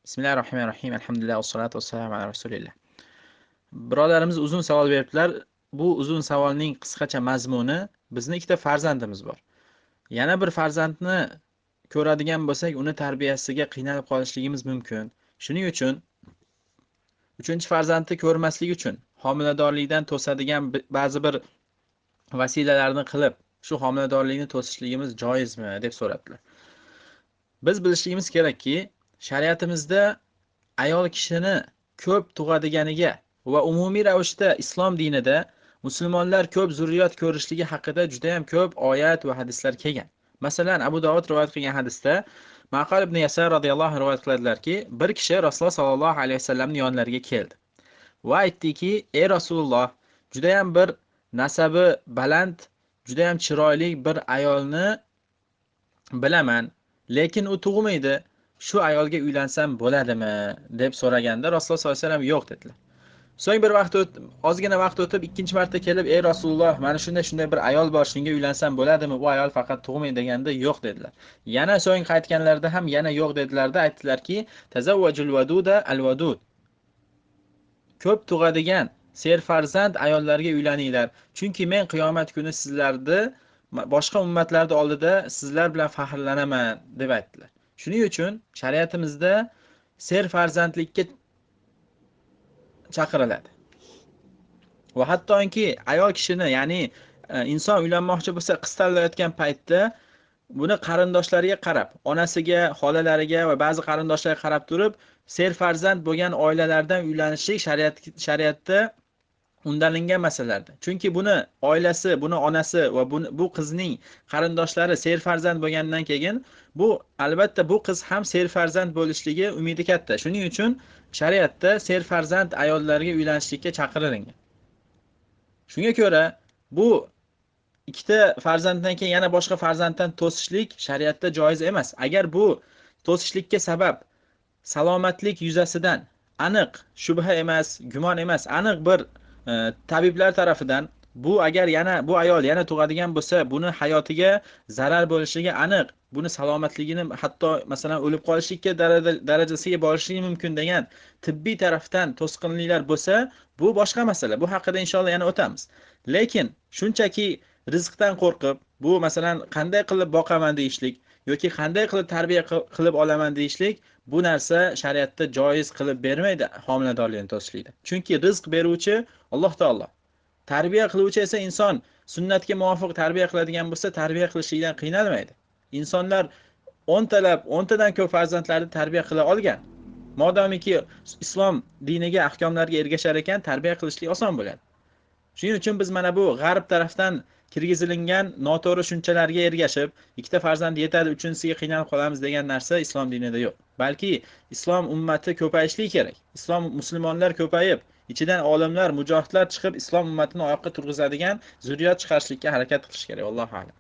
Bismillahirrohmanirrohim. Alhamdulillah vassalatu vassalamu ala rasulillah. Birodarimiz uzun savol beribdilar. Bu uzun savolning qisqacha mazmuni: bizni ikkita farzandimiz bor. Yana bir farzandni ko'radigan bo'lsak, uni tarbiyasiga qiynalib qolishligimiz mumkin. Shuning uchun uchinchi farzandni ko'rmaslik uchun homiladorlikdan to'sadigan ba'zi bir vasilalarni qilib, shu homiladorlikni to'sishligimiz joizmi deb so'rabdilar. Biz bilishligimiz kerakki, shariatimizda ayol kishini ko'p tug'adiganiga va umumiy ravishda islom dinida musulmonlar ko'p zurriyot ko'rishligi haqida juda ham ko'p oyat va hadislar kelgan. Masalan, Abu Dovud rivoyat qilgan hadisda Maqal ibn Yasar radhiyallohu anhu rivoyat qiladilarki, bir kishi Rasululloh sollallohu alayhi vasallamning yonlariga keldi va aytdiki: "Ey Rasululloh, juda ham bir nasabi baland, juda ham chiroyli bir ayolni bilaman, lekin u tug'maydi. Shu ayolga uylansam bo'ladimi?" deb so'raganda Rasululloh sollallohu alayhi vasallam yo'q dedilar. So'ng bir vaqt o'tib, ozgina vaqt o'tib ikkinchi marta kelib: "Ey Rasululloh, mana shunday bir ayol bor, shunga uylansam bo'ladimi? U ayol faqat tug'maydi" deganda yo'q dedilar. Yana so'ng qaytganlarida ham yana yo'q dedilarda aytdilarki: "Tazawwajul waduda al-wadud." Ko'p tug'adigan serfarzand ayollarga uylaninglar, chunki men qiyomat kuni sizlarni boshqa ummatlarda oldida sizlar bilan faxrlanaman deb aytdilar. Shuning uchun shariatimizda serfarzandlikka chaqiriladi. Va hattoki ayol kishini, ya'ni inson uylanmoqchi bo'lsa, qiz tanlayotgan paytda buni qarindoshlariga qarab, onasiga, xolalariga va ba'zi qarindoshlarga qarab turib, serfarzand bo'lgan oilalardan uylanishlik shariatda undalingan masalalardir. Chunki buni oilasi, buni onasi va bu qizning qarindoshlari serfarzand bo'lgandan keyin bu albatta bu qiz ham serfarzand bo'lishligi umidi katta. Shuning uchun shariatda serfarzand ayollarga uylanishlikka chaqirilgan. Shunga ko'ra bu ikkita farzanddan keyin yana boshqa farzanddan to'sishlik shariatda joiz emas. Agar bu to'sishlikka sabab salomatlik yuzasidan aniq shubha emas, gumon emas, aniq bir tabiblar tarafidan agar bu ayol yana tug'adigan bo'lsa, buni hayotiga zarar bo'lishligi aniq, buni salomatligini hatto masalan o'lib qolishlikka darajasiga borishligi mumkin degan tibbiy tarafdan to'sqinliklar bo'lsa, bu boshqa masala. Bu haqida inshaalloh yana o'tamiz. Lekin shunchaki rizqdan qo'rqib, bu masalan qanday qilib boqaman deyishlik yoki qanday qilib tarbiya qilib olaman deyishlik, bu narsa shariatda joiz qilib bermaydi homiladorlikni to'sishlikda. Chunki rizq beruvchi Alloh taolo. Tarbiya qiluvchi esa inson sunnatga muvofiq tarbiya qiladigan bo'lsa, tarbiya qilishlikdan qiynalmaydi. Insonlar 10 tadan ko'p farzandlarni tarbiya qila olgan. Modomiki islom diniga, ahkomlarga ergashar ekan, tarbiya qilishlik oson bo'ladi. Shuning uchun biz mana bu g'arb tarafdan kirgizilingan noto'g'ri tushunchalarga ergashib, ikkita farzand yetadi, uchinchisiga qiynalib qolamiz degan narsa islom dinida yo'q. Balki islom ummati ko'payishligi kerak. Islom musulmonlar ko'payib, ichidan olimlar, mujohidlar chiqib islom ummatini oyoqqa turg'izadigan zurriyot chiqarishlikka harakat qilish kerak. Allohu a'lam.